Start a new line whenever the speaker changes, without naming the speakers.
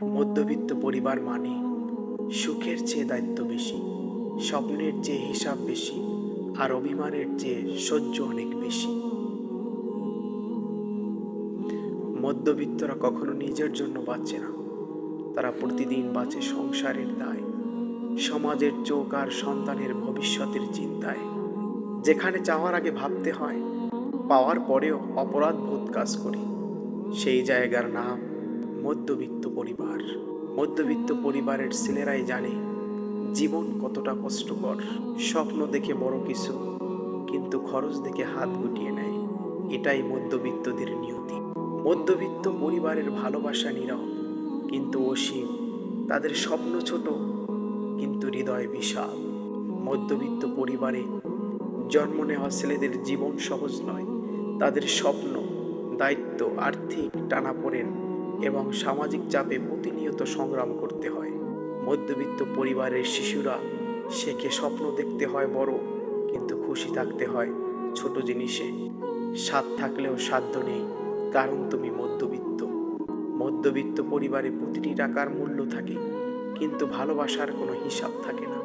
মধ্যবিত্ত পরিবার মানে সুখের চেয়ে দায়িত্ব বেশি, স্বপ্নের চেয়ে হিসাব বেশি, আর অভিমানের চেয়ে সহ্য অনেক বেশি। মধ্যবিত্তরা কখনো নিজের জন্য বাঁচে না, তারা প্রতিদিন বাঁচে সংসারের দায়, সমাজের চোখ আর সন্তানের ভবিষ্যতের চিন্তায়। যেখানে চাওয়ার আগে ভাবতে হয়, পাওয়ার পরেও অপরাধ বোধ কাজ করি, সেই জায়গার নাম মধ্যবিত্ত পরিবার। মধ্যবিত্ত পরিবারের ছেলেরাই জানে জীবন কতটা কষ্টকর। স্বপ্ন দেখে বড় কিছু, কিন্তু খরচ দেখে হাত গুটিয়ে নেয়। এটাই মধ্যবিত্তদের নিয়তি। মধ্যবিত্ত পরিবারের ভালোবাসা নীরব কিন্তু অসীম, তাদের স্বপ্ন ছোট কিন্তু হৃদয় বিশাল। মধ্যবিত্ত পরিবারে জন্ম নেওয়া ছেলেদের জীবন সহজ নয়, তাদের স্বপ্ন, দায়িত্ব, আর্থিক টানাপোড়েন এবং সামাজিক চাপে প্রতিনিয়ত সংগ্রাম করতে হয়। মধ্যবিত্ত পরিবারের শিশুরা শেখে স্বপ্ন দেখতে হয় বড়, কিন্তু খুশি থাকতে হয় ছোট জিনিসে। স্বাদ থাকলেও সাধ্য নেই, কারণ তুমি মধ্যবিত্ত। মধ্যবিত্ত পরিবারে প্রতিটি টাকার মূল্য থাকে, কিন্তু ভালোবাসার কোনো হিসাব থাকে না।